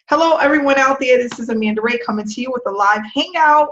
Hello, everyone out there. This is Amanda Ray coming to you with a live hangout.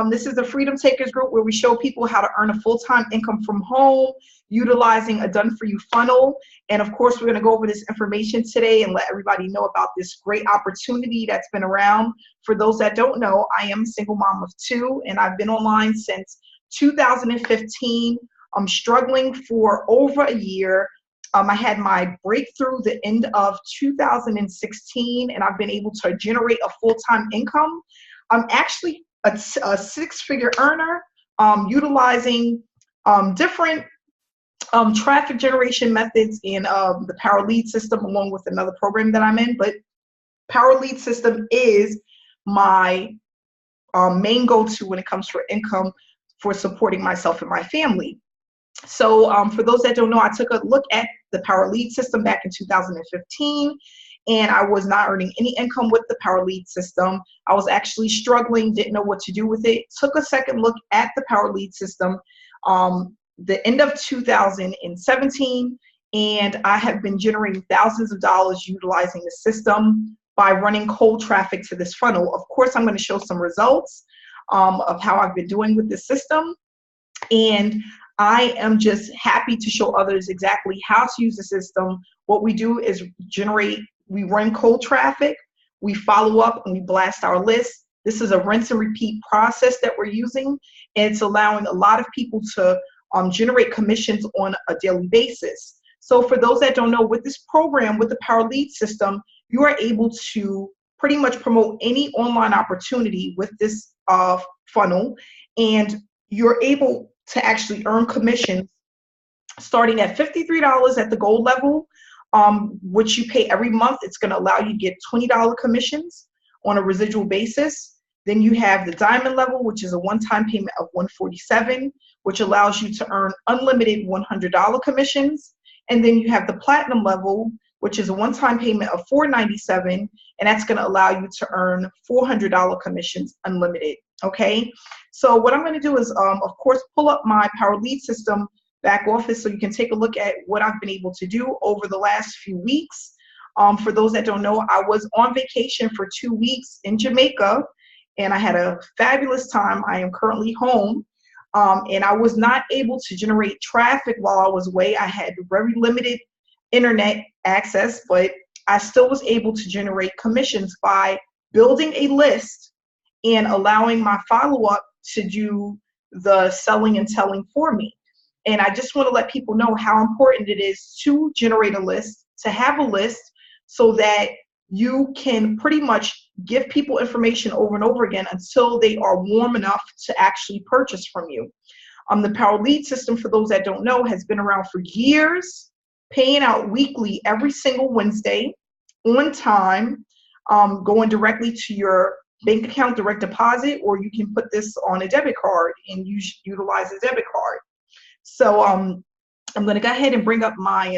This is the Freedom Takers group where we show people how to earn a full-time income from home utilizing a done-for-you funnel. And of course, we're going to go over this information today and let everybody know about this great opportunity that's been around. For those that don't know, I am a single mom of two, and I've been online since 2015. I'm struggling for over a year. I had my breakthrough the end of 2016, and I've been able to generate a full-time income. I'm actually a six-figure earner utilizing different traffic generation methods in the Power Lead system, along with another program that I'm in. But Power Lead system is my main go-to when it comes to income for supporting myself and my family. So for those that don't know, I took a look at the Power Lead system back in 2015, and I was not earning any income with the Power Lead system. I was actually struggling, didn't know what to do with it. Took a second look at the Power Lead system the end of 2017, and I have been generating thousands of dollars utilizing the system by running cold traffic to this funnel. Of course, I'm going to show some results of how I've been doing with this system, and I am just happy to show others exactly how to use the system. What we do is we run cold traffic, we follow up, and we blast our list. This is a rinse and repeat process that we're using, and it's allowing a lot of people to generate commissions on a daily basis. So for those that don't know, with this program, with the Power Lead system, you are able to pretty much promote any online opportunity with this funnel, and you're able to actually earn commissions starting at $53 at the gold level, which you pay every month. It's going to allow you to get $20 commissions on a residual basis. Then you have the diamond level, which is a one-time payment of $147, which allows you to earn unlimited $100 commissions. And then you have the platinum level, which is a one-time payment of $497, and that's going to allow you to earn $400 commissions unlimited. Okay, so what I'm going to do is, of course, pull up my Power Lead system back office so you can take a look at what I've been able to do over the last few weeks. For those that don't know, I was on vacation for 2 weeks in Jamaica, and I had a fabulous time. I am currently home, and I was not able to generate traffic while I was away. I had very limited internet access, but I still was able to generate commissions by building a list and allowing my follow-up to do the selling and telling for me. And I just want to let people know how important it is to generate a list, to have a list, so that you can pretty much give people information over and over again until they are warm enough to actually purchase from you. The Power Lead system, for those that don't know, has been around for years, paying out weekly every single Wednesday on time, going directly to your bank account direct deposit, or you can put this on a debit card and utilize a debit card. So I'm going to go ahead and bring up my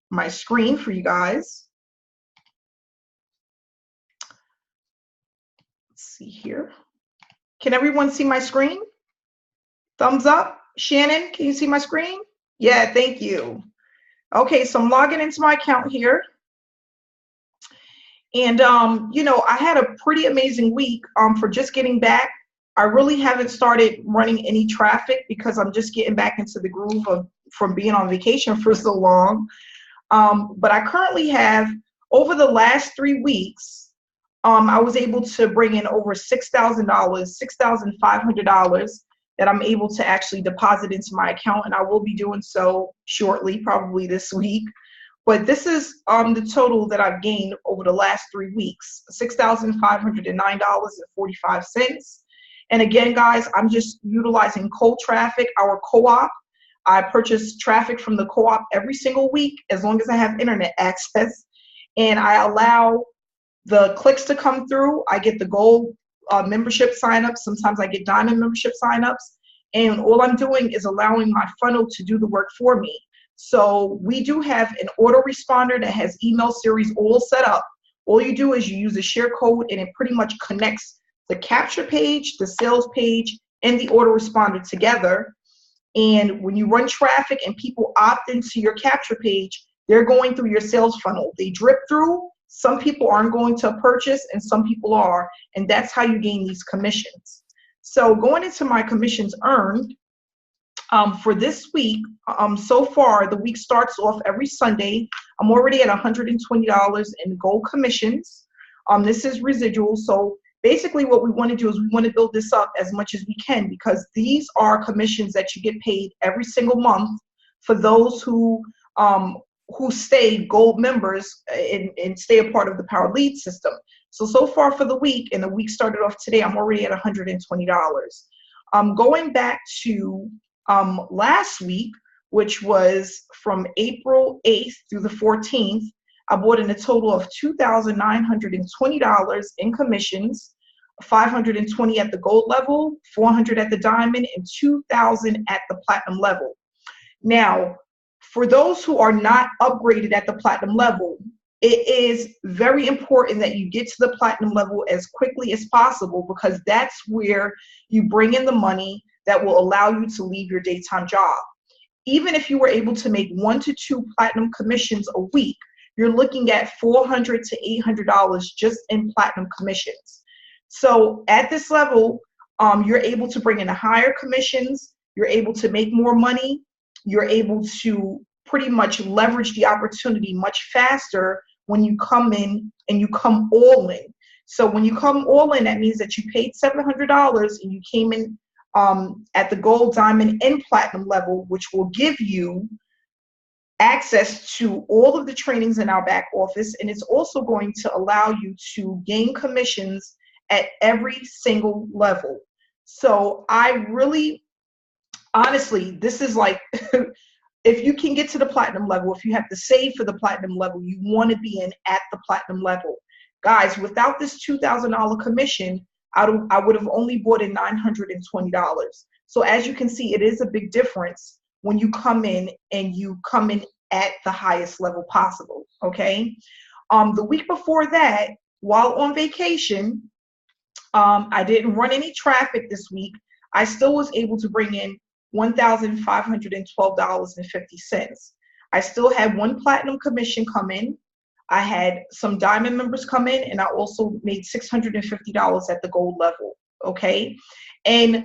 my screen for you guys. Let's see here. Can everyone see my screen? Thumbs up. Shannon, can you see my screen? Yeah, thank you. Okay, so I'm logging into my account here. And, you know, I had a pretty amazing week for just getting back. I really haven't started running any traffic because I'm just getting back into the groove from being on vacation for so long. But I currently have, over the last 3 weeks, I was able to bring in over $6,000, $6,500 that I'm able to actually deposit into my account. And I will be doing so shortly, probably this week. But this is the total that I've gained over the last 3 weeks, $6,509.45. And again, guys, I'm just utilizing cold traffic, our co-op. I purchase traffic from the co-op every single week as long as I have internet access. And I allow the clicks to come through. I get the gold membership signups. Sometimes I get diamond membership signups. And all I'm doing is allowing my funnel to do the work for me. So we do have an autoresponder that has email series all set up. All you do is you use a share code, and it pretty much connects the capture page, the sales page, and the autoresponder together. And when you run traffic and people opt into your capture page, they're going through your sales funnel. They drip through, Some people aren't going to purchase and some people are, and that's how you gain these commissions. So going into my commissions earned, for this week, so far, the week starts off every Sunday. I'm already at $120 in gold commissions. This is residual. So basically what we want to do is we want to build this up as much as we can, because these are commissions that you get paid every single month for those who stay gold members and stay a part of the Power Lead system. So far for the week, and the week started off today, I'm already at $120. Going back to last week, which was from April 8th through the 14th, I bought in a total of $2,920 in commissions, $520 at the gold level, $400 at the diamond, and $2,000 at the platinum level. Now, for those who are not upgraded at the platinum level, it is very important that you get to the platinum level as quickly as possible, because that's where you bring in the money that will allow you to leave your daytime job. Even if you were able to make 1 to 2 platinum commissions a week, you're looking at $400 to $800 just in platinum commissions. So at this level, you're able to bring in higher commissions, you're able to make more money, you're able to pretty much leverage the opportunity much faster when you come in and you come all in. So when you come all in, that means that you paid $700 and you came in at the gold, diamond, and platinum level, which will give you access to all of the trainings in our back office, and it's also going to allow you to gain commissions at every single level. So I really, honestly, this is like, if you can get to the platinum level, if you have to save for the platinum level, you want to be in at the platinum level. Guys, without this $2,000 commission, I would have only bought in $920. So as you can see, it is a big difference when you come in and you come in at the highest level possible, okay? The week before that, while on vacation, I didn't run any traffic this week. I still was able to bring in $1,512.50. I still had 1 platinum commission come in. I had some diamond members come in, and I also made $650 at the gold level, okay? And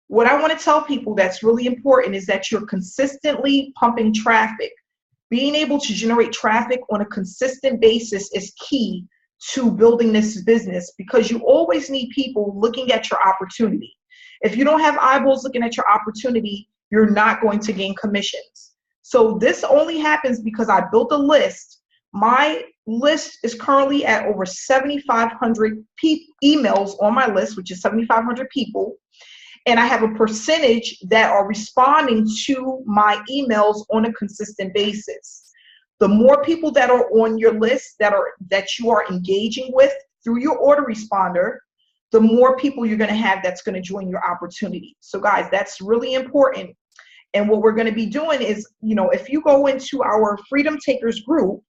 what I want to tell people that's really important is that you're consistently pumping traffic. Being able to generate traffic on a consistent basis is key to building this business, because you always need people looking at your opportunity. If you don't have eyeballs looking at your opportunity, you're not going to gain commissions. So this only happens because I built a list. My list is currently at over 7,500 emails on my list, which is 7,500 people. And I have a percentage that are responding to my emails on a consistent basis. The more people that are on your list that you are engaging with through your autoresponder, the more people you're going to have that's going to join your opportunity. So guys, that's really important. And what we're going to be doing is, if you go into our Freedom Takers group,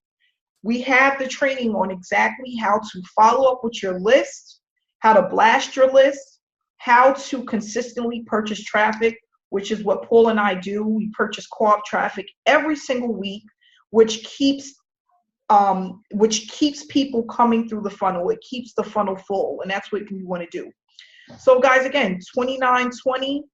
we have the training on exactly how to follow up with your list, how to blast your list, how to consistently purchase traffic, which is what Paul and I do. We purchase co-op traffic every single week, which keeps people coming through the funnel. It keeps the funnel full, and that's what we want to do. So guys, again, $29.20.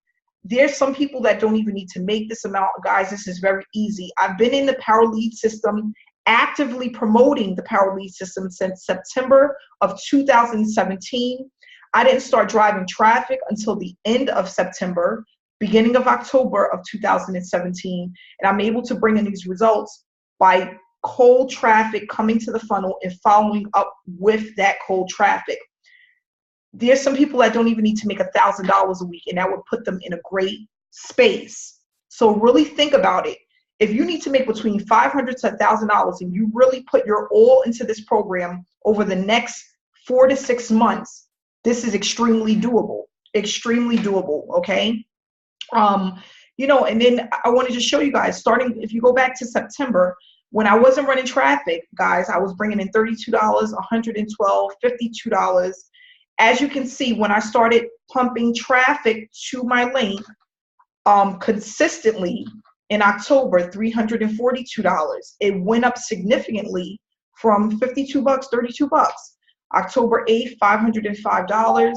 There's some people that don't even need to make this amount. Guys, this is very easy. I've been in the Power Lead system, actively promoting the Power Lead system since September of 2017. I didn't start driving traffic until the end of September, beginning of October of 2017. And I'm able to bring in these results by cold traffic coming to the funnel and following up with that cold traffic. There's some people that don't even need to make $1,000 a week, and that would put them in a great space. So really think about it. If you need to make between $500 to $1,000 and you really put your all into this program over the next 4 to 6 months, this is extremely doable, okay? And then I wanted to show you guys, starting, if you go back to September, when I wasn't running traffic, guys, I was bringing in $32, $112, $52. As you can see, when I started pumping traffic to my link consistently in October, $342. It went up significantly from 52 bucks, 32 bucks. October 8th, $505.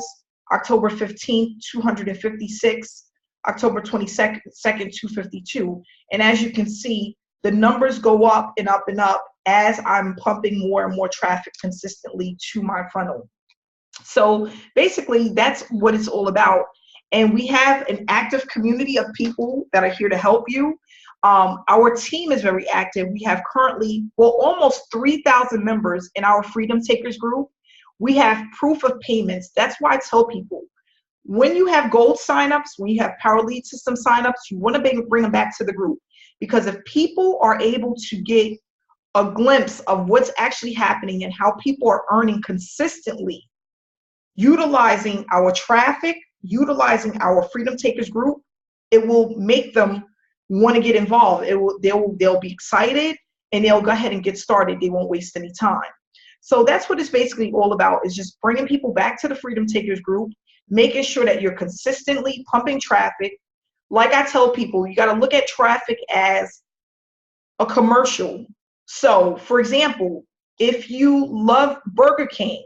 October 15th, 256. October 22nd, 252. And as you can see, the numbers go up and up and up as I'm pumping more and more traffic consistently to my funnel. So basically, that's what it's all about. And we have an active community of people that are here to help you. Our team is very active. We have currently, well, almost 3,000 members in our Freedom Takers group. We have proof of payments. That's why I tell people, when you have gold signups, when you have Power Lead System signups, you want to bring them back to the group. Because if people are able to get a glimpse of what's actually happening and how people are earning consistently, utilizing our traffic, utilizing our Freedom Takers group, it will make them want to get involved. They'll be excited and they'll go ahead and get started. They won't waste any time. So that's what it's basically all about, is just bringing people back to the Freedom Takers group, making sure that you're consistently pumping traffic. Like I tell people, you got to look at traffic as a commercial. So for example, if you love Burger King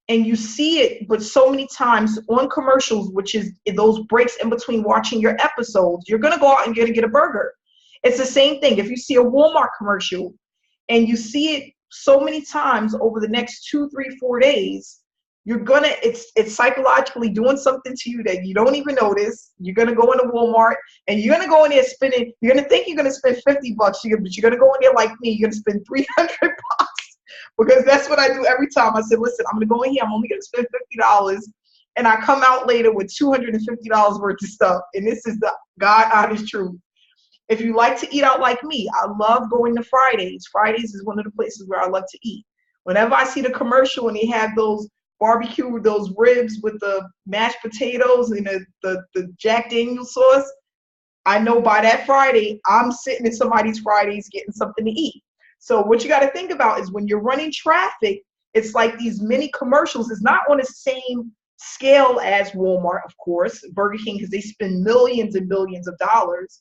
and you see it, but so many times on commercials, which is those breaks in between watching your episodes, you're going to go out and you're going to get a burger. It's the same thing. If you see a Walmart commercial and you see it so many times over the next 2, 3, 4 days, you're gonna, it's psychologically doing something to you that you don't even notice. You're gonna go into Walmart and you're gonna go in there spending, you're gonna think you're gonna spend 50 bucks, but you're gonna go in there like me, you're gonna spend 300 bucks. Because that's what I do every time. I said, listen, I'm gonna go in here, I'm only gonna spend $50, and I come out later with $250 worth of stuff. And this is the God honest truth. If you like to eat out like me, I love going to Fridays. Fridays is one of the places where I love to eat. Whenever I see the commercial and they have those barbecue, those ribs with the mashed potatoes and the Jack Daniel's sauce, I know by that Friday, I'm sitting in somebody's Fridays getting something to eat. So what you got to think about is when you're running traffic, it's like these mini commercials. It's not on the same scale as Walmart, of course, Burger King, because they spend millions and billions of dollars.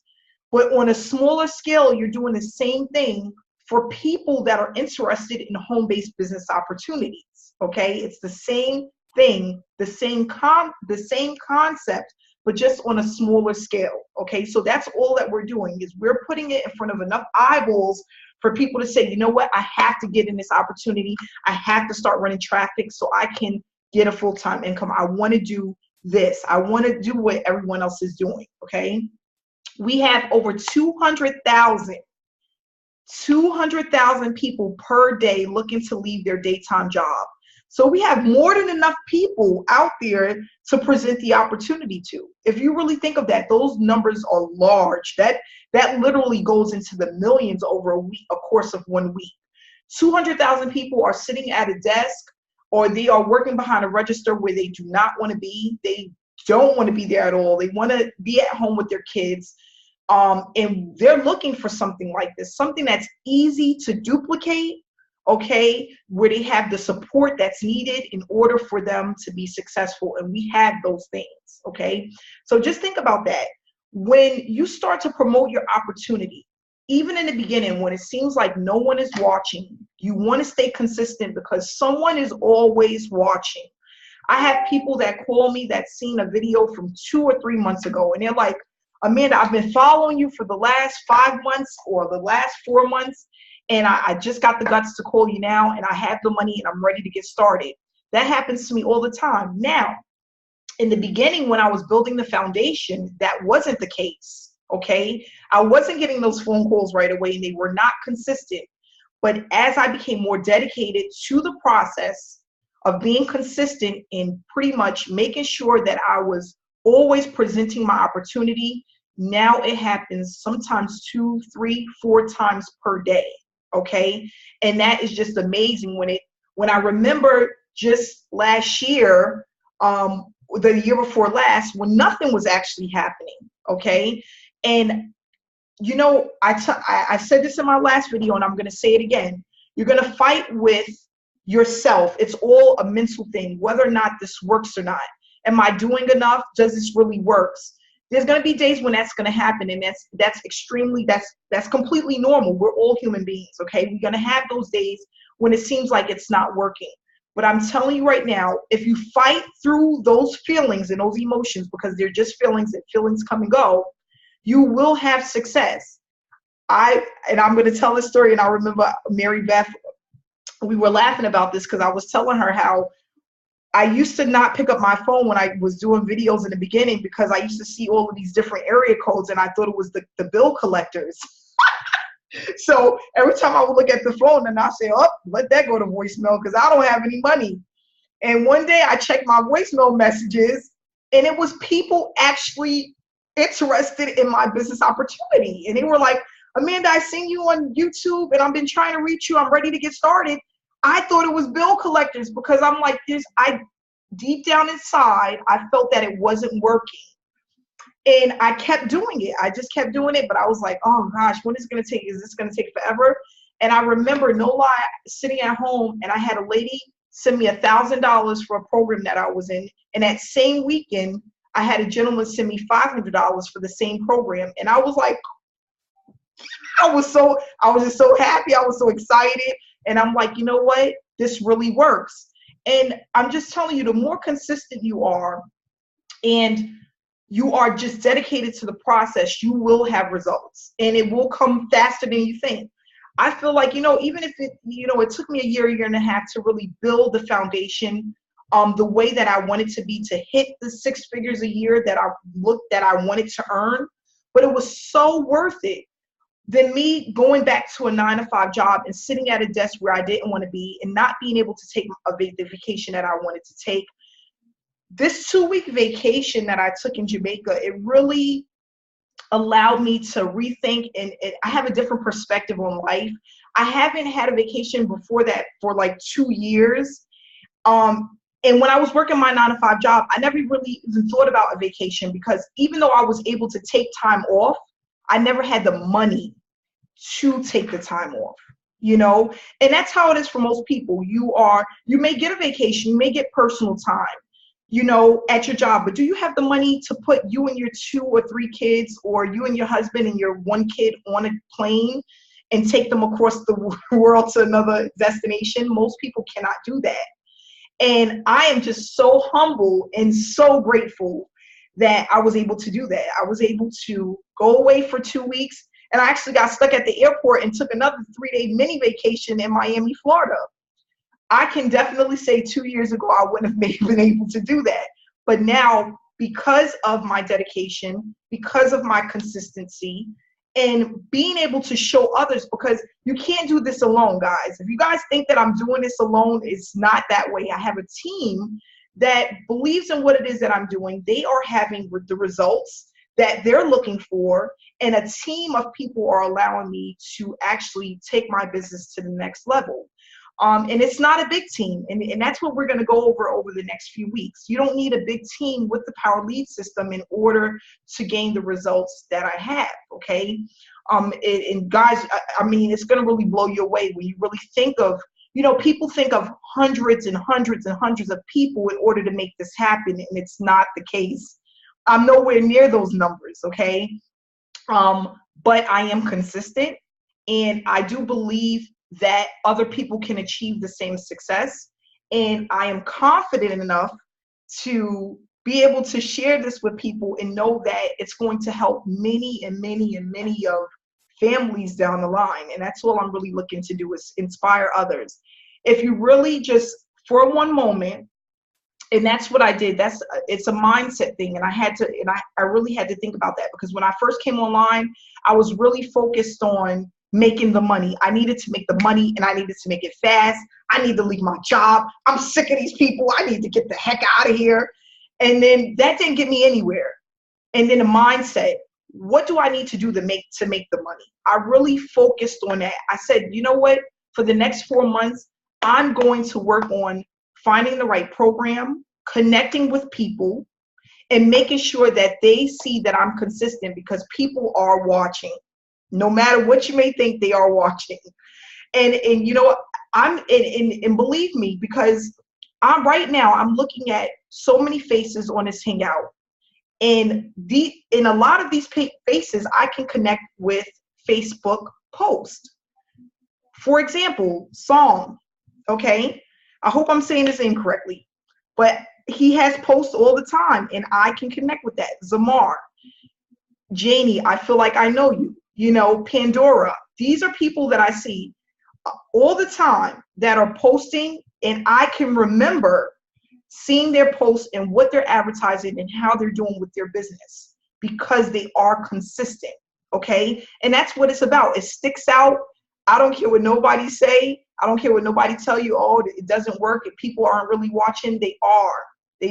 But on a smaller scale, you're doing the same thing for people that are interested in home-based business opportunities. Okay, it's the same thing, the same concept, but just on a smaller scale. Okay, so that's all that we're doing, is we're putting it in front of enough eyeballs for people to say, you know what, I have to get in this opportunity. I have to start running traffic so I can get a full-time income. I want to do this. I want to do what everyone else is doing. Okay, we have over 200,000 people per day looking to leave their daytime job. So we have more than enough people out there to present the opportunity to. If you really think of that, those numbers are large. That literally goes into the millions over a course of 1 week. 200,000 people are sitting at a desk, or they are working behind a register where they do not want to be. They don't want to be there at all. They want to be at home with their kids. And they're looking for something like this, something that's easy to duplicate, okay, where they have the support that's needed in order for them to be successful. And we have those things, okay? So just think about that. When you start to promote your opportunity, even in the beginning, when it seems like no one is watching, you want to stay consistent because someone is always watching. I have people that call me that's seen a video from 2 or 3 months ago, and they're like, Amanda, I've been following you for the last 5 months or the last 4 months, and I just got the guts to call you now, and I have the money and I'm ready to get started. That happens to me all the time. Now, in the beginning, when I was building the foundation, that wasn't the case, okay? I wasn't getting those phone calls right away, and they were not consistent. But as I became more dedicated to the process of being consistent in pretty much making sure that I was always presenting my opportunity, now it happens sometimes 2, 3, 4 times per day, okay? And that is just amazing. When I remember just last year, the year before last, when nothing was actually happening, okay? And you know, I said this in my last video, and I'm going to say it again. You're going to fight with yourself. It's all a mental thing, whether or not this works or not. Am I doing enough? Does this really work? There's going to be days when that's going to happen, and that's completely normal. We're all human beings, okay? We're going to have those days when it seems like it's not working. But I'm telling you right now, if you fight through those feelings and those emotions, because they're just feelings and feelings come and go, you will have success. And I'm going to tell this story, and I remember Mary Beth, we were laughing about this because I was telling her how I used to not pick up my phone when I was doing videos in the beginning because I used to see all of these different area codes and I thought it was the bill collectors. So every time I would look at the phone and I say, oh, let that go to voicemail because I don't have any money. And one day I checked my voicemail messages and it was people actually interested in my business opportunity. And they were like, Amanda, I seen you on YouTube and I've been trying to reach you. I'm ready to get started. I thought it was bill collectors because I'm like this. Deep down inside, I felt that it wasn't working. And I kept doing it. I just kept doing it. But I was like, oh gosh, when is it going to take? Is this going to take forever? And I remember, no lie, sitting at home and I had a lady send me $1,000 for a program that I was in. And that same weekend, I had a gentleman send me $500 for the same program. And I was like, I was just so happy. I was so excited. And I'm like, you know what? This really works. And I'm just telling you, the more consistent you are and you are just dedicated to the process, you will have results and it will come faster than you think. I feel like, even if it took me a year and a half to really build the foundation the way that I wanted to be, to hit the 6 figures a year that I wanted to earn, but it was so worth it than me going back to a 9-to-5 job and sitting at a desk where I didn't want to be and not being able to take the vacation that I wanted to take. This 2-week vacation that I took in Jamaica, it really allowed me to rethink and I have a different perspective on life. I haven't had a vacation before that for like 2 years. And when I was working my 9-to-5 job, I never really even thought about a vacation because even though I was able to take time off, I never had the money to take the time off, and that's how it is for most people. You may get a vacation, you may get personal time, at your job, but do you have the money to put you and your 2 or 3 kids or you and your husband and your 1 kid on a plane and take them across the world to another destination? Most people cannot do that. And I am just so humble and so grateful that I was able to do that. I was able to go away for 2 weeks, and I actually got stuck at the airport and took another 3-day mini vacation in Miami, Florida. I can definitely say 2 years ago I wouldn't have been able to do that. But now, because of my dedication, because of my consistency, and being able to show others, because you can't do this alone, guys. If you guys think that I'm doing this alone, it's not that way. I have a team that believes in what it is that I'm doing. They are having the results that they're looking for, and a team of people are allowing me to actually take my business to the next level. And it's not a big team, and that's what we're going to go over the next few weeks. You don't need a big team with the Power Lead system in order to gain the results that I have, okay? And guys, I mean, it's going to really blow you away when you really think of, people think of hundreds and hundreds and hundreds of people in order to make this happen, and it's not the case. I'm nowhere near those numbers, okay? But I am consistent, and I do believe that other people can achieve the same success. And I am confident enough to be able to share this with people and know that it's going to help many and many and many of families down the line. And that's all I'm really looking to do, is inspire others. If you really just, for one moment, and that's what I did. It's a mindset thing. And I really had to think about that, because when I first came online, I was really focused on making the money. I needed to make the money, and I needed to make it fast. I need to leave my job. I'm sick of these people. I need to get the heck out of here. And then that didn't get me anywhere. And then the mindset, what do I need to do to make the money? I really focused on that. I said, you know what? For the next 4 months, I'm going to work on finding the right program, connecting with people, and making sure that they see that I'm consistent, because people are watching. No matter what you may think, they are watching. And and believe me, because I'm looking at so many faces on this Hangout. And in a lot of these faces, I can connect with Facebook posts. For example, Song. Okay. I hope I'm saying his name correctly, but he has posts all the time and I can connect with that. Zamar, Janie, I feel like I know you, Pandora. These are people that I see all the time that are posting, and I can remember seeing their posts and what they're advertising and how they're doing with their business because they are consistent. Okay. And that's what it's about. It sticks out. I don't care what nobody say. I don't care what nobody tell you. Oh, it doesn't work. If people aren't really watching, they are.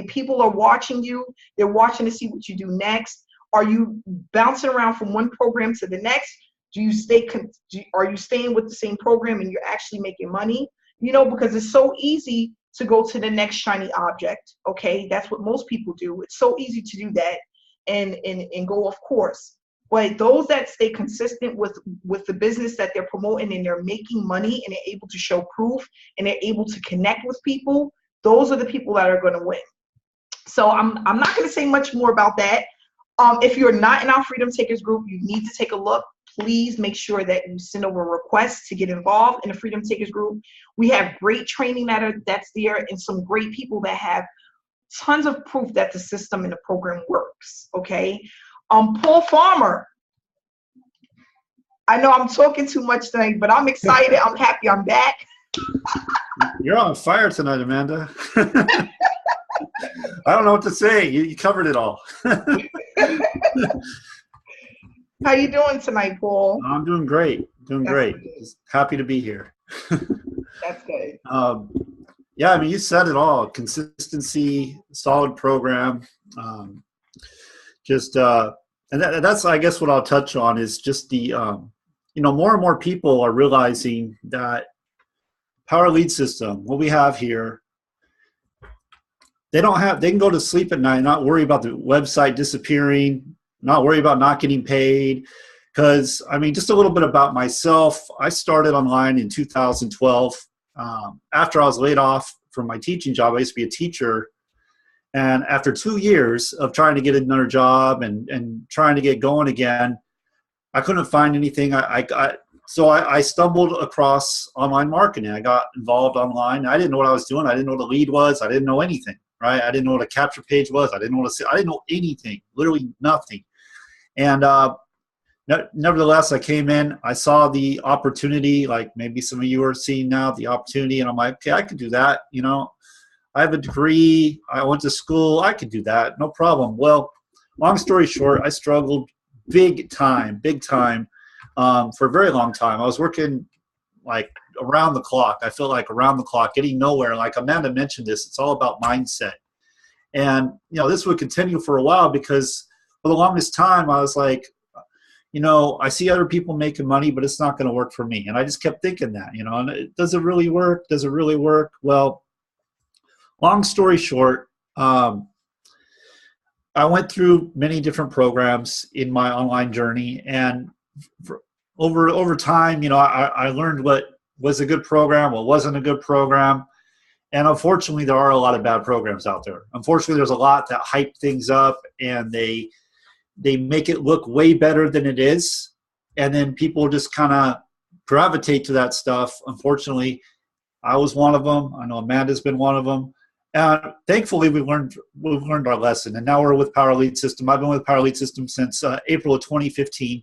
People are watching you. They're watching to see what you do next. Are you bouncing around from one program to the next? Are you staying with the same program and you're actually making money? Because it's so easy to go to the next shiny object. Okay, that's what most people do. It's so easy to do that and go off course. But those that stay consistent with the business that they're promoting and they're making money and they're able to show proof and they're able to connect with people, those are the people that are going to win. So I'm not going to say much more about that. If you're not in our Freedom Takers group, you need to take a look. Please make sure that you send over requests to get involved in the Freedom Takers group. We have great training that's there and some great people that have tons of proof that the system and the program works. Okay. Paul Farmer. I know I'm talking too much tonight, but I'm excited. I'm happy I'm back. You're on fire tonight, Amanda. I don't know what to say. You covered it all. How you doing tonight, Paul? I'm doing great. Just happy to be here. That's good. Yeah, I mean, you said it all. Consistency, solid program. And that's, I guess, what I'll touch on is just the, more and more people are realizing that Power Lead System, what we have here, they can go to sleep at night, not worry about the website disappearing, not worry about not getting paid. Because, I mean, just a little bit about myself. I started online in 2012. After I was laid off from my teaching job, I used to be a teacher. And after 2 years of trying to get another job and trying to get going again, I couldn't find anything. So I stumbled across online marketing. I got involved online. I didn't know what I was doing. I didn't know what a lead was. I didn't know anything, right? I didn't know what a capture page was. I didn't know I didn't know anything, literally nothing. And nevertheless, I came in. I saw the opportunity, like maybe some of you are seeing now, the opportunity. And I'm like, okay, I could do that. I have a degree. I went to school. I could do that. No problem. Well, long story short, I struggled big time for a very long time. I was working like around the clock. I feel like around the clock, getting nowhere. Like Amanda mentioned this, it's all about mindset. And, this would continue for a while because for the longest time, I was like, I see other people making money, but it's not going to work for me. And I just kept thinking that, and does it really work? Does it really work? Well, long story short, I went through many different programs in my online journey, and over time, I learned what was a good program, what wasn't a good program, and unfortunately, there are a lot of bad programs out there. Unfortunately, there's a lot that hype things up, and they make it look way better than it is, and then people just kind of gravitate to that stuff. Unfortunately, I was one of them. I know Amanda's been one of them. And thankfully, we've learned our lesson, and now we're with Power Lead System. I've been with Power Lead System since April of 2015,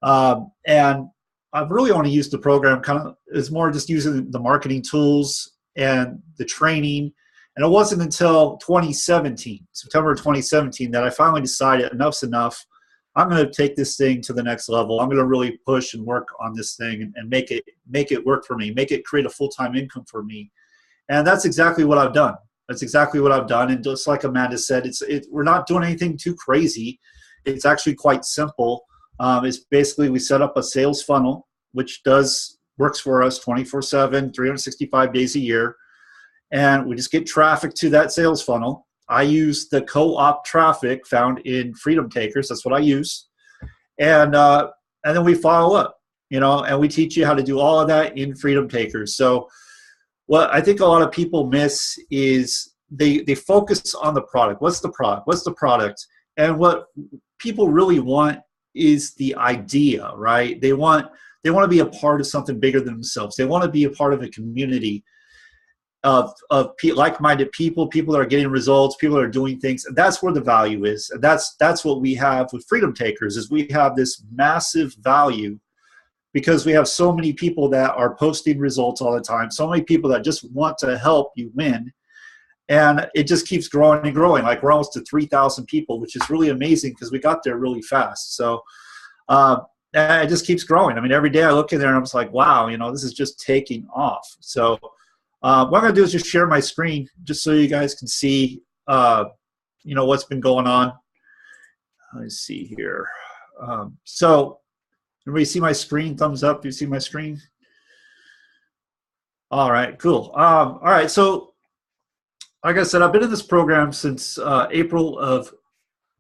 and I've really only used the program it's more just using the marketing tools and the training. And it wasn't until 2017, September 2017, that I finally decided enough's enough. I'm going to take this thing to the next level. I'm going to really push and work on this thing and make it work for me, make it create a full-time income for me. And that's exactly what I've done. And just like Amanda said, we're not doing anything too crazy. It's actually quite simple. It's basically we set up a sales funnel, which works for us 24/7, 365 days a year. And we just get traffic to that sales funnel. I use the co-op traffic found in Freedom Takers. That's what I use. And then we follow up, and we teach you how to do all of that in Freedom Takers. So what I think a lot of people miss is they focus on the product. What's the product? What's the product? And what people really want is the idea, right? They want to be a part of something bigger than themselves. They want to be a part of a community. like-minded people that are getting results, people that are doing things. And that's where the value is. And that's what we have with Freedom Takers, is we have this massive value because we have so many people that are posting results all the time, so many people that just want to help you win. And it just keeps growing and growing. Like, we're almost to 3,000 people, which is really amazing because we got there really fast. So and it just keeps growing. I mean, every day I look in there and I'm just like, wow, this is just taking off. So what I'm going to do is just share my screen just so you guys can see, what's been going on. Let's see here. So everybody see my screen? Thumbs up. Do you see my screen? All right, cool. All right, so like I said, I've been in this program since April of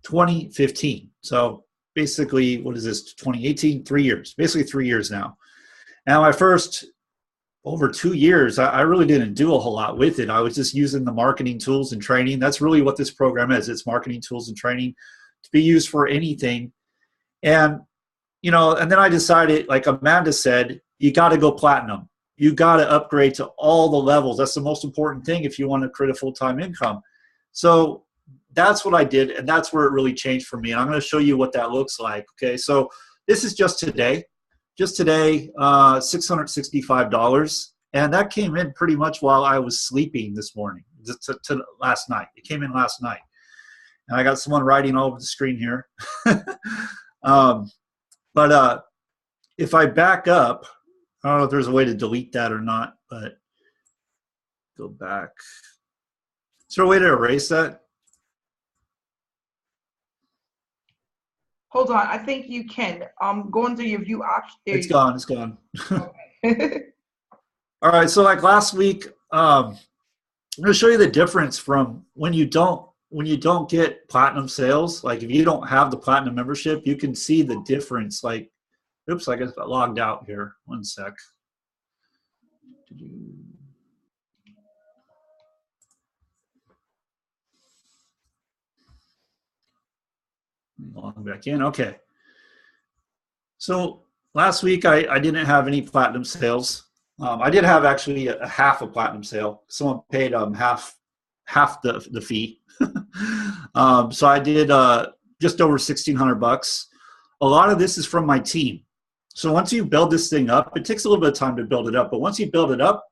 2015. So basically, what is this, 2018? 3 years, basically 3 years now. And my first over 2 years, I really didn't do a whole lot with it. I was just using the marketing tools and training. That's really what this program is. It's marketing tools and training to be used for anything. And, and then I decided, like Amanda said, you got to go platinum. You got to upgrade to all the levels. That's the most important thing if you want to create a full-time income. So that's what I did, and that's where it really changed for me. And I'm going to show you what that looks like. Okay, so this is just today. Just today, $665. And that came in pretty much while I was sleeping this morning, to last night. It came in last night. And I got someone writing all over the screen here. But if I back up, I don't know if there's a way to delete that or not, but go back. Is there a way to erase that? Hold on, I think you can. Go into your view option. It's gone. It's gone. Okay. All right. So like last week, I'm going to show you the difference from when you don't get platinum sales. Like if you don't have the platinum membership, you can see the difference. Like, oops, I got logged out here. One sec. Log back in. Okay. So last week I didn't have any platinum sales. I did have actually a half a platinum sale. Someone paid half the fee. So I did just over $1,600. A lot of this is from my team. So once you build this thing up, it takes a little bit of time to build it up. But once you build it up,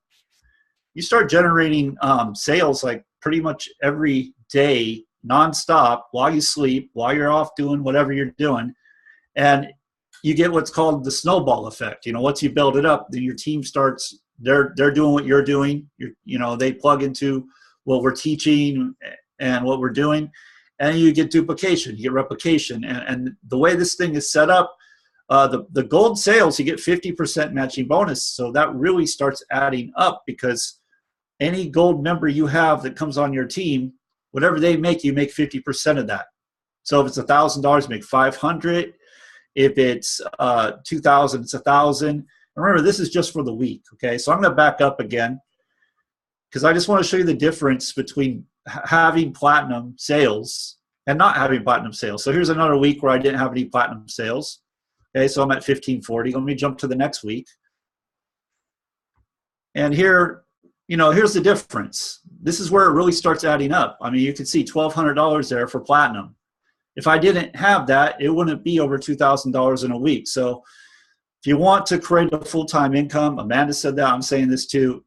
you start generating sales like pretty much every day, nonstop, while you sleep, while you're off doing whatever you're doing. And you get what's called the snowball effect. Once you build it up, then your team starts, they're doing what you're doing. They plug into what we're teaching and what we're doing, and you get duplication, you get replication. And the way this thing is set up, the gold sales, you get 50% matching bonus. So that really starts adding up, because any gold member you have that comes on your team, whatever they make, you make 50% of that. So if it's $1,000, make 500. If it's 2,000, it's 1,000. Remember, this is just for the week. Okay, so I'm going to back up again, because I just want to show you the difference between having platinum sales and not having platinum sales. So here's another week where I didn't have any platinum sales. Okay, so I'm at 1,540. Let me jump to the next week. And here, here's the difference. This is where it really starts adding up. I mean, you can see $1,200 there for platinum. If I didn't have that, it wouldn't be over $2,000 in a week. So if you want to create a full-time income, Amanda said that, I'm saying this too,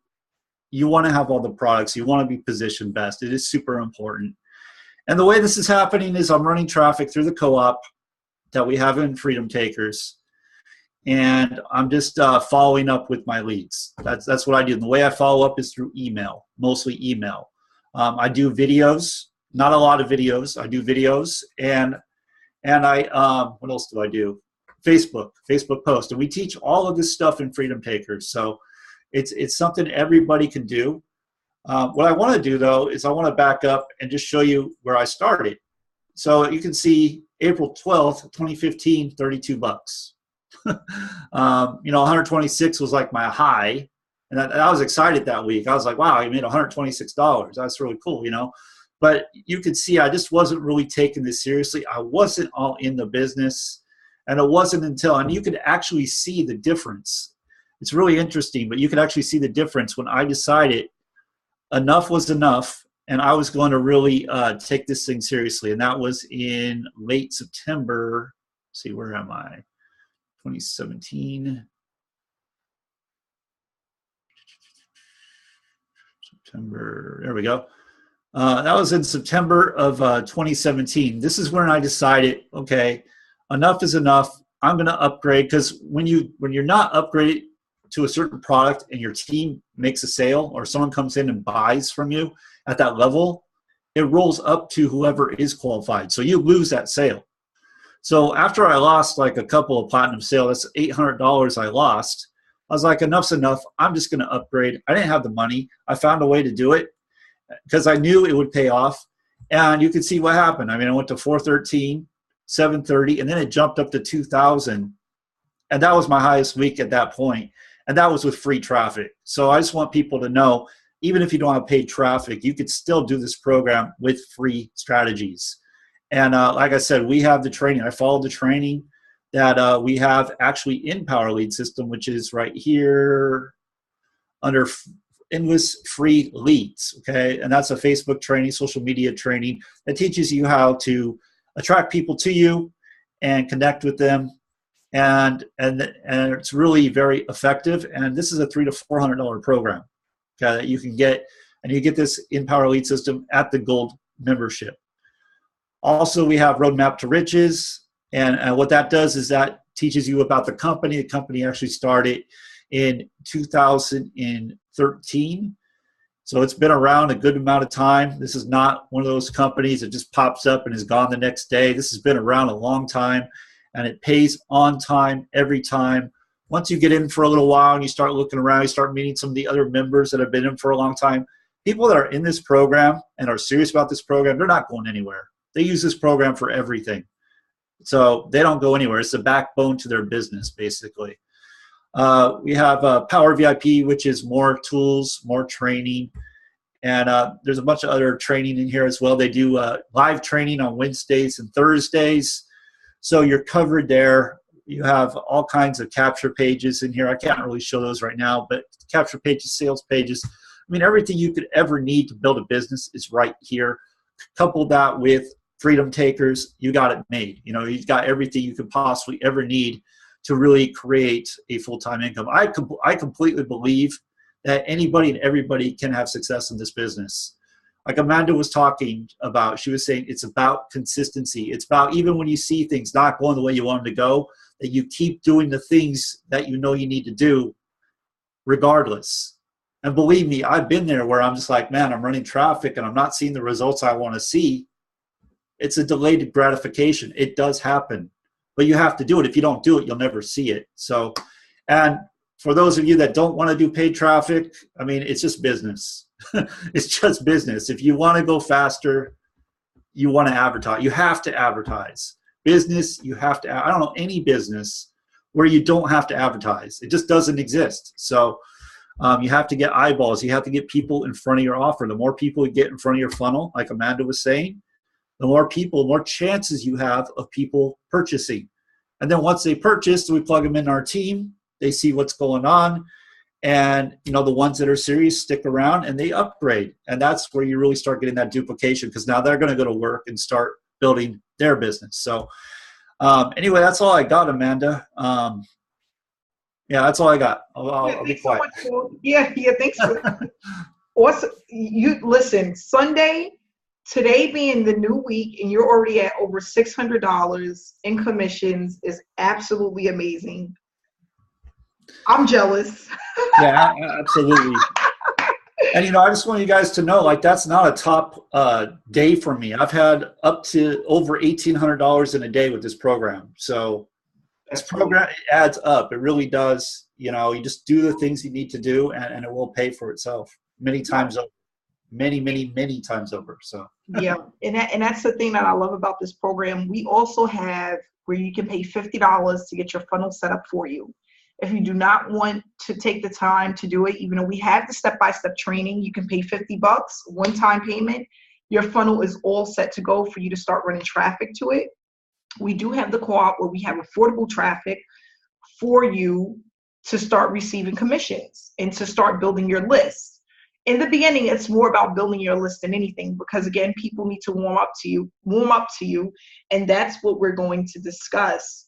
you want to have all the products. You want to be positioned best. It is super important. And the way this is happening is I'm running traffic through the co-op that we have in Freedom Takers. And I'm just following up with my leads. That's what I do. And the way I follow up is through email, mostly email. I do videos, not a lot of videos. I do videos, and I what else do I do? Facebook post, and we teach all of this stuff in Freedom Takers. So it's something everybody can do. What I want to do though is I want to back up and just show you where I started. So you can see April 12th, 2015, $32. 126 was like my high, and I was excited that week. I was like, wow, I made $126. That's really cool, But you could see I just wasn't really taking this seriously. I wasn't all in the business, and it wasn't until, and you could actually see the difference. It's really interesting, but you could actually see the difference when I decided enough was enough, and I was going to really take this thing seriously. And that was in late September. Let's see, where am I? 2017. September, there we go. That was in September of 2017. This is when I decided, okay, enough is enough. I'm going to upgrade, because when you're not upgraded to a certain product and your team makes a sale or someone comes in and buys from you at that level, it rolls up to whoever is qualified. So you lose that sale. So after I lost like a couple of platinum sales, that's $800 I lost. I was like, enough's enough. I'm just going to upgrade. I didn't have the money. I found a way to do it because I knew it would pay off. And you can see what happened. I mean, I went to 413, 730, and then it jumped up to 2,000. And that was my highest week at that point. And that was with free traffic. So I just want people to know, even if you don't have paid traffic, you could still do this program with free strategies. And like I said, we have the training. I followed the training that we have actually in Power Lead System, which is right here under Endless Free Leads, okay? And that's a Facebook training, social media training that teaches you how to attract people to you and connect with them. And it's really very effective. And this is a $300 to $400 program, okay, that you can get, and you get this in Power Lead System at the Gold membership. Also, we have Roadmap to Riches, and what that does is that teaches you about the company. The company actually started in 2013, so it's been around a good amount of time. This is not one of those companies that just pops up and is gone the next day. This has been around a long time, and it pays on time every time. Once you get in for a little while and you start looking around, you start meeting some of the other members that have been in for a long time. People that are in this program and are serious about this program, they're not going anywhere. They use this program for everything. So they don't go anywhere. It's the backbone to their business, basically. We have Power VIP, which is more tools, more training. And there's a bunch of other training in here as well. They do live training on Wednesdays and Thursdays. So you're covered there. You have all kinds of capture pages in here. I can't really show those right now, but capture pages, sales pages. I mean, everything you could ever need to build a business is right here. Couple that with Freedom Takers, you got it made. You know, you've got everything you could possibly ever need to really create a full-time income. I completely believe that anybody and everybody can have success in this business. Like Amanda was talking about, she was saying it's about consistency. It's about even when you see things not going the way you want them to go, that you keep doing the things that you know you need to do regardless. And believe me, I've been there where I'm just like, man, I'm running traffic and I'm not seeing the results I want to see. It's a delayed gratification. It does happen, but you have to do it. If you don't do it, you'll never see it. So, and for those of you that don't want to do paid traffic, I mean, it's just business. It's just business. If you want to go faster, you want to advertise. You have to advertise. Business, you have to. I don't know any business where you don't have to advertise. It just doesn't exist. So you have to get eyeballs. You have to get people in front of your offer. The more people you get in front of your funnel, like Amanda was saying, the more people, more chances you have of people purchasing. And then once they purchase, we plug them in our team. They see what's going on. And, you know, the ones that are serious stick around and they upgrade. And that's where you really start getting that duplication, because now they're going to go to work and start building their business. So anyway, that's all I got, Amanda. Yeah, that's all I got. I'll be quiet. So much. Yeah, thanks. Awesome. You listen, Sunday, today being the new week, and you're already at over $600 in commissions is absolutely amazing. I'm jealous. Yeah, absolutely. And, you know, I just want you guys to know, like, that's not a top day for me. I've had up to over $1,800 in a day with this program. So this program adds up. It really does. You know, you just do the things you need to do, and it will pay for itself many times over. Many times over. So yeah, and that's the thing that I love about this program. We also have where you can pay $50 to get your funnel set up for you. If you do not want to take the time to do it, even though we have the step-by-step training, you can pay $50, one-time payment. Your funnel is all set to go for you to start running traffic to it. We do have the co-op where we have affordable traffic for you to start receiving commissions and to start building your list. In the beginning, it's more about building your list than anything, because again, people need to warm up to you, and that's what we're going to discuss.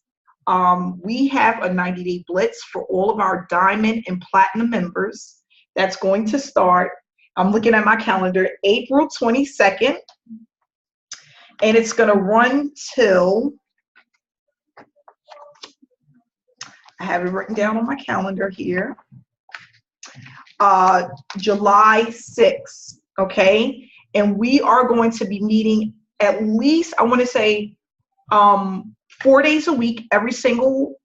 We have a 90-day blitz for all of our diamond and platinum members. That's going to start, I'm looking at my calendar, April 22nd, and it's going to run till, I have it written down on my calendar here, July 6th, okay? And we are going to be meeting at least, I want to say, 4 days a week, every single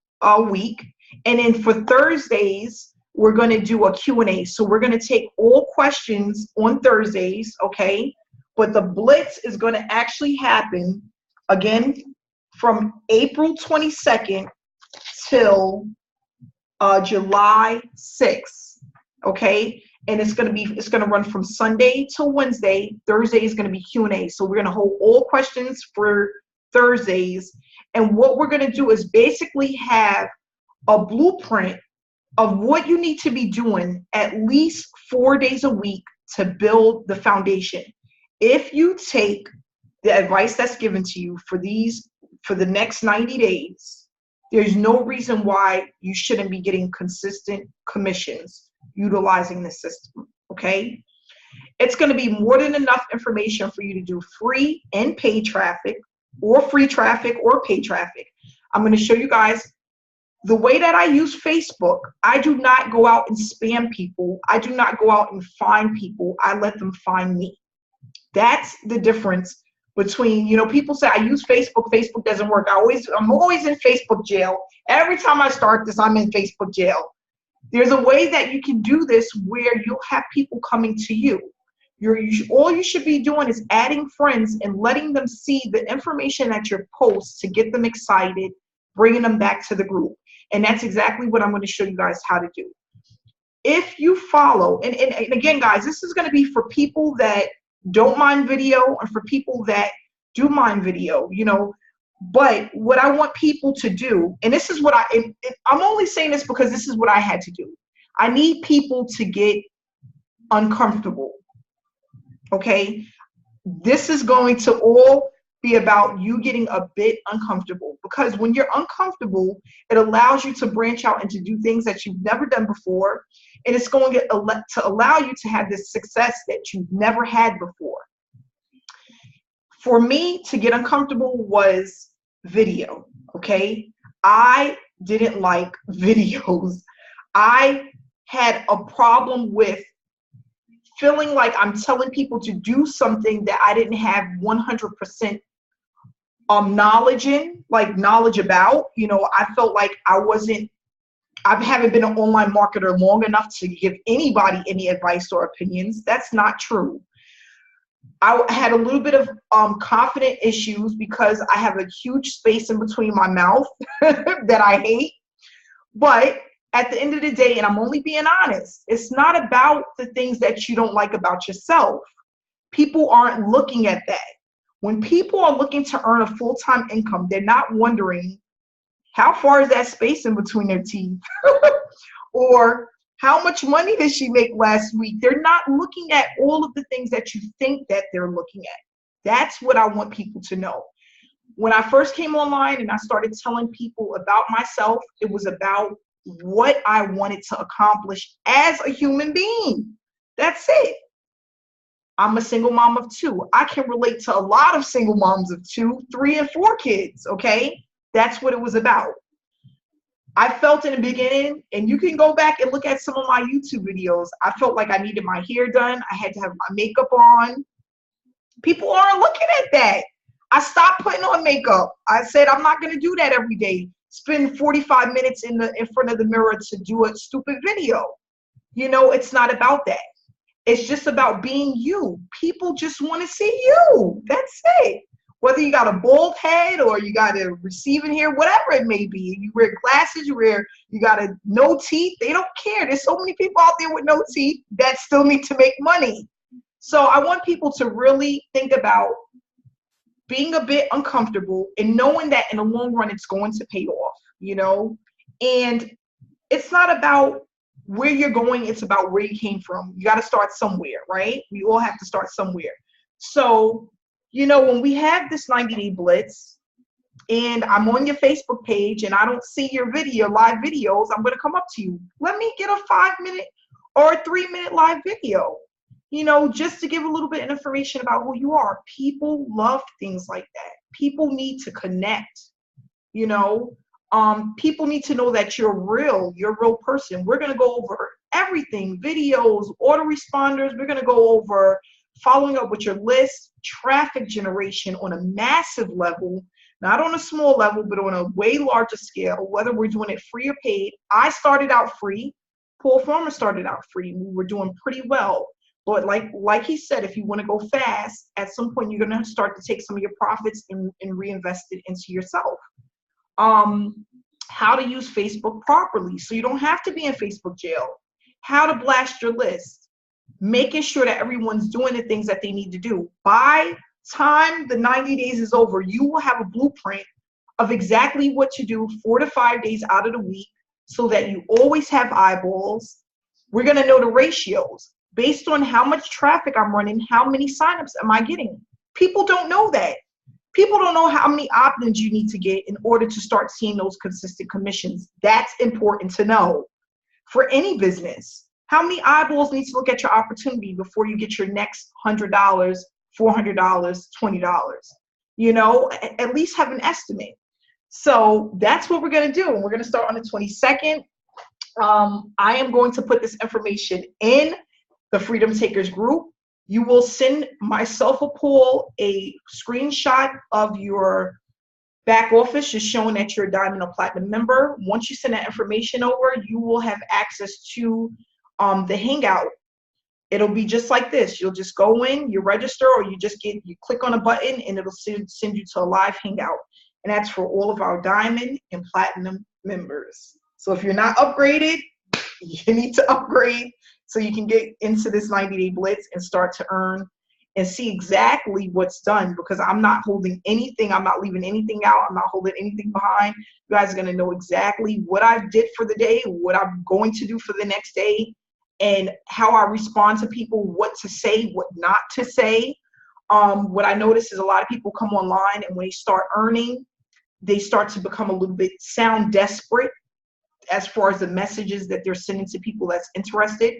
week. And then for Thursdays, we're going to do a Q&A. So we're going to take all questions on Thursdays, okay? But the blitz is going to actually happen, again, from April 22nd till July 6th. Okay, and it's going to run from Sunday till Wednesday. Thursday is going to be Q&A. So we're going to hold all questions for Thursdays. And what we're going to do is basically have a blueprint of what you need to be doing at least 4 days a week to build the foundation. If you take the advice that's given to you for the next 90 days, there's no reason why you shouldn't be getting consistent commissions utilizing the system, okay? It's going to be more than enough information for you to do free and paid traffic, or free traffic or paid traffic. I'm going to show you guys the way that I use Facebook. I do not go out and spam people. I do not go out and find people. I let them find me. That's the difference between, you know, people say I use Facebook, Facebook doesn't work. I'm always in Facebook jail. Every time I start this, I'm in Facebook jail. There's a way that you can do this where you'll have people coming to you. All you should be doing is adding friends and letting them see the information at your post to get them excited, bringing them back to the group. And that's exactly what I'm going to show you guys how to do. If you follow, and again, guys, this is going to be for people that don't mind video and for people that do mind video, you know. But what I want people to do, and this is what I'm only saying this because this is what I had to do. I need people to get uncomfortable, okay? This is going to all be about you getting a bit uncomfortable, because when you're uncomfortable, it allows you to branch out and to do things that you've never done before, and it's going to allow you to have this success that you've never had before. For me, to get uncomfortable was video, okay? I didn't like videos. I had a problem with feeling like I'm telling people to do something that I didn't have 100% knowledge about. You know, I felt like I haven't been an online marketer long enough to give anybody any advice or opinions. That's not true. I had a little bit of confident issues because I have a huge space in between my mouth that I hate. But at the end of the day, and I'm only being honest, it's not about the things that you don't like about yourself. People aren't looking at that. When people are looking to earn a full-time income, they're not wondering how far is that space in between their teeth or how much money did she make last week? They're not looking at all of the things that you think that they're looking at. That's what I want people to know. When I first came online and I started telling people about myself, it was about what I wanted to accomplish as a human being. That's it. I'm a single mom of 2. I can relate to a lot of single moms of 2, 3, and 4 kids, okay? That's what it was about. I felt in the beginning, and you can go back and look at some of my YouTube videos, I felt like I needed my hair done. I had to have my makeup on. People aren't looking at that. I stopped putting on makeup. I said, I'm not going to do that every day. Spend 45 minutes in front of the mirror to do a stupid video. You know, it's not about that. It's just about being you. People just want to see you. That's it. Whether you got a bald head or you got a receding hair, whatever it may be. You wear glasses, you got no teeth. They don't care. There's so many people out there with no teeth that still need to make money. So I want people to really think about being a bit uncomfortable and knowing that in the long run, it's going to pay off, you know? And it's not about where you're going, it's about where you came from. You got to start somewhere, right? We all have to start somewhere. So, you know, when we have this 90-day blitz and I'm on your Facebook page and I don't see your video, live videos, I'm going to come up to you. Let me get a 5-minute or a 3-minute live video, you know, just to give a little bit of information about who you are. People love things like that. People need to connect, you know. People need to know that you're a real person. We're going to go over everything, videos, autoresponders. We're going to go over following up with your list, traffic generation on a massive level, not on a small level, but on a way larger scale, whether we're doing it free or paid. I started out free. Paul Farmer started out free. We were doing pretty well. But like he said, if you want to go fast, at some point you're going to start to take some of your profits and reinvest it into yourself. How to use Facebook properly so you don't have to be in Facebook jail. How to blast your list. Making sure that everyone's doing the things that they need to do. By time the 90 days is over, you will have a blueprint of exactly what to do 4 to 5 days out of the week so that you always have eyeballs. We're going to know the ratios based on how much traffic I'm running, how many signups am I getting. People don't know that. People don't know how many opt-ins you need to get in order to start seeing those consistent commissions. That's important to know for any business. How many eyeballs need to look at your opportunity before you get your next $100, $400, $20? You know, at least have an estimate. So that's what we're going to do. And we're going to start on the 22nd. I am going to put this information in the Freedom Takers group. You will send myself or Paul a screenshot of your back office just showing that you're a Diamond or Platinum member. Once you send that information over, you will have access to the Hangout. It'll be just like this. You'll just go in, you register, or you click on a button and it'll send you to a live Hangout. And that's for all of our Diamond and Platinum members. So if you're not upgraded, you need to upgrade so you can get into this 90-day blitz and start to earn and see exactly what's done, because I'm not holding anything. I'm not leaving anything out. I'm not holding anything behind. You guys are going to know exactly what I did for the day, what I'm going to do for the next day, and how I respond to people, what to say, what not to say. What I notice is a lot of people come online and when they start earning, they start to become a little bit sound desperate as far as the messages that they're sending to people that's interested.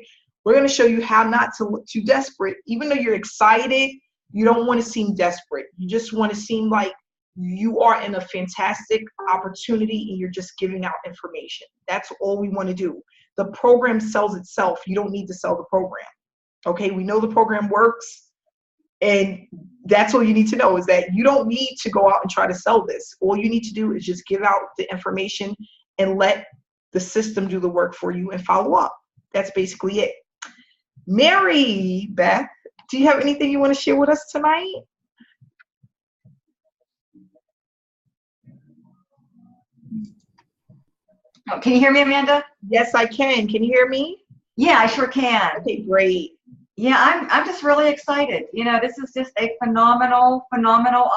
We're going to show you how not to look too desperate. Even though you're excited, you don't want to seem desperate. You just want to seem like you are in a fantastic opportunity and you're just giving out information. That's all we want to do. The program sells itself. You don't need to sell the program. Okay, we know the program works, and that's all you need to know is that you don't need to go out and try to sell this. All you need to do is just give out the information and let the system do the work for you and follow up. That's basically it. Mary Beth, do you have anything you want to share with us tonight? Oh, can you hear me, Amanda? Yes, I can. Can you hear me? Yeah, I sure can. Okay, great. Yeah, I'm just really excited. You know, this is just a phenomenal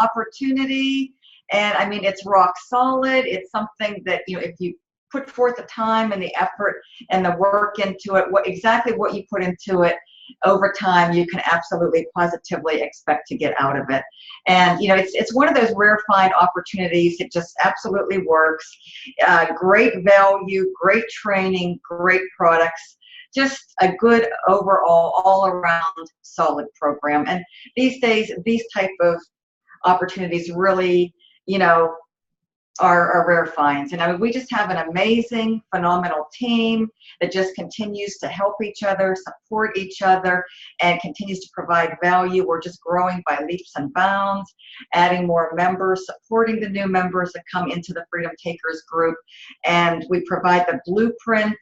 opportunity. And I mean, it's rock solid. It's something that, you know, if you put forth the time and the effort and the work into it, exactly what you put into it over time, you can absolutely positively expect to get out of it. And, you know, it's one of those rarefied opportunities. It just absolutely works. Great value, great training, great products. Just a good overall, all-around solid program. And these days, these type of opportunities really, you know, are rare finds. And I mean, we just have an amazing, phenomenal team that just continues to help each other, support each other, and continues to provide value. We're just growing by leaps and bounds, adding more members, supporting the new members that come into the Freedom Takers group. And we provide the blueprint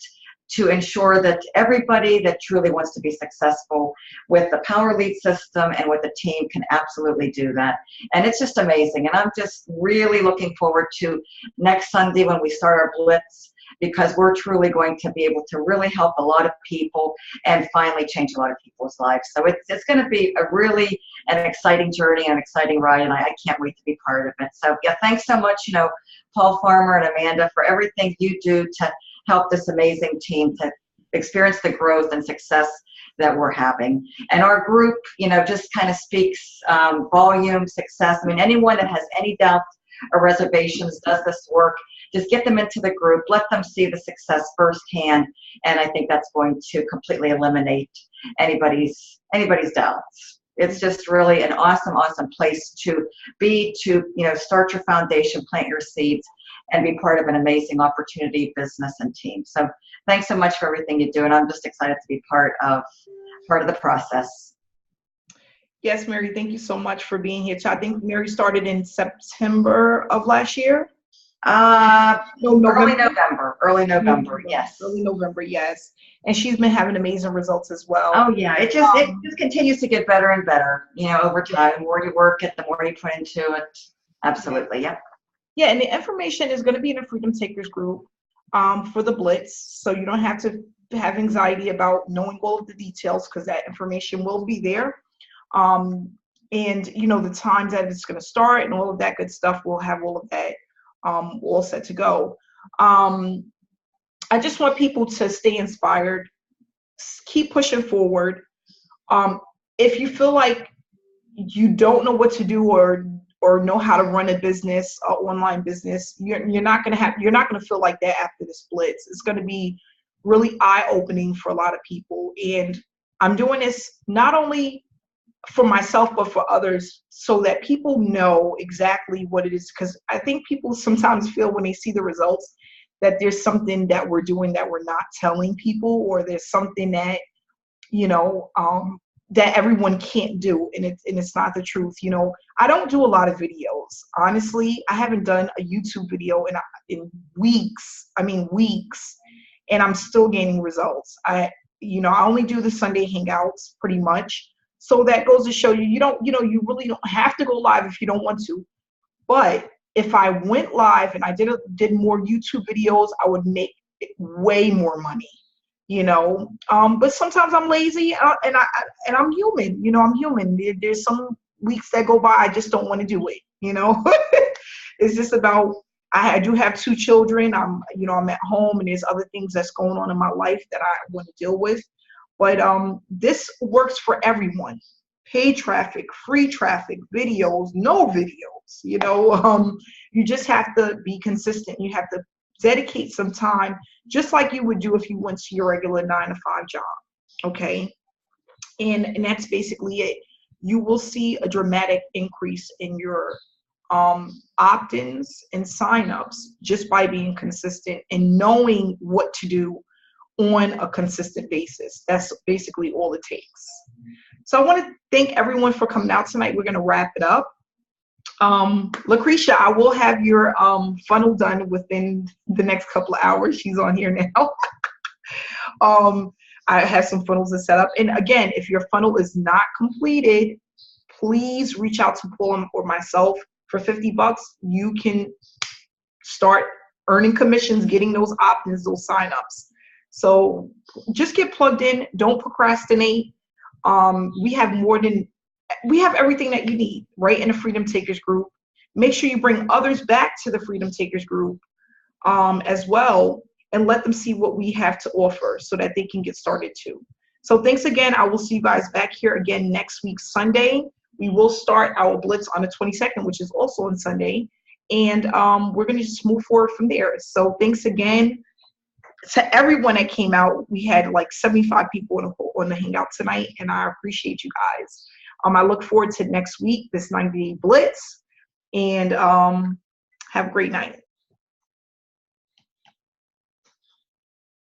to ensure that everybody that truly wants to be successful with the Power Lead system and with the team can absolutely do that. And it's just amazing. And I'm just really looking forward to next Sunday when we start our Blitz, because we're truly going to be able to really help a lot of people and finally change a lot of people's lives. So it's going to be a really an exciting journey and an exciting ride, and I can't wait to be part of it. So yeah, thanks so much, you know, Paul Farmer and Amanda, for everything you do to help this amazing team to experience the growth and success that we're having. And our group, just kind of speaks volume, success. I mean, anyone that has any doubts or reservations does this work, just get them into the group, let them see the success firsthand, and I think that's going to completely eliminate anybody's doubts. It's just really an awesome, awesome place to be, to start your foundation, plant your seeds, and be part of an amazing opportunity, business, and team. So thanks so much for everything you do, and I'm just excited to be part of the process. Yes, Mary, thank you so much for being here. So I think Mary started in September of last year. Early November, yes. Early November, yes. And she's been having amazing results as well. Oh yeah, it just continues to get better and better, over time. The more you work it, the more you put into it. Absolutely, yeah. Yeah, and the information is going to be in the Freedom Takers group for the Blitz, so you don't have to have anxiety about knowing all of the details, because that information will be there. And the times that it's going to start and all of that good stuff, we'll have all of that all set to go. I just want people to stay inspired, keep pushing forward. If you feel like you don't know what to do or know how to run a business, an online business, you're not going to feel like that after this Blitz. It's going to be really eye-opening for a lot of people. And I'm doing this not only for myself, but for others, so that people know exactly what it is. Because I think people sometimes feel when they see the results that there's something that we're doing that we're not telling people, or there's something that, that everyone can't do. And it's not the truth. I don't do a lot of videos. Honestly, I haven't done a YouTube video in weeks. I mean, weeks. And I'm still gaining results. I only do the Sunday hangouts pretty much. So that goes to show you, you really don't have to go live if you don't want to. But if I went live and I did more YouTube videos, I would make way more money, But sometimes I'm lazy and I'm human, I'm human. There's some weeks that go by, I just don't want to do it, It's just about, I do have 2 children. I'm at home, and there's other things that's going on in my life that I want to deal with. But this works for everyone. Paid traffic, free traffic, videos, no videos. You just have to be consistent. You have to dedicate some time, just like you would do if you went to your regular 9-to-5 job. Okay, and that's basically it. You will see a dramatic increase in your opt-ins and sign-ups just by being consistent and knowing what to do on a consistent basis. That's basically all it takes. So I want to thank everyone for coming out tonight. We're going to wrap it up. Lucretia, I will have your funnel done within the next couple of hours. She's on here now. I have some funnels to set up. And again, if your funnel is not completed, please reach out to Paul or myself. For $50, you can start earning commissions, getting those opt-ins, those sign-ups. So just get plugged in. Don't procrastinate. We have everything that you need right in the Freedom Takers group. Make sure you bring others back to the Freedom Takers group as well, and let them see what we have to offer so that they can get started too. So thanks again. I will see you guys back here again next week, Sunday. We will start our Blitz on the 22nd, which is also on Sunday. And we're going to just move forward from there. So thanks again to everyone that came out. We had like 75 people on the Hangout tonight, and I appreciate you guys. I look forward to next week, this 90-day Blitz, and have a great night.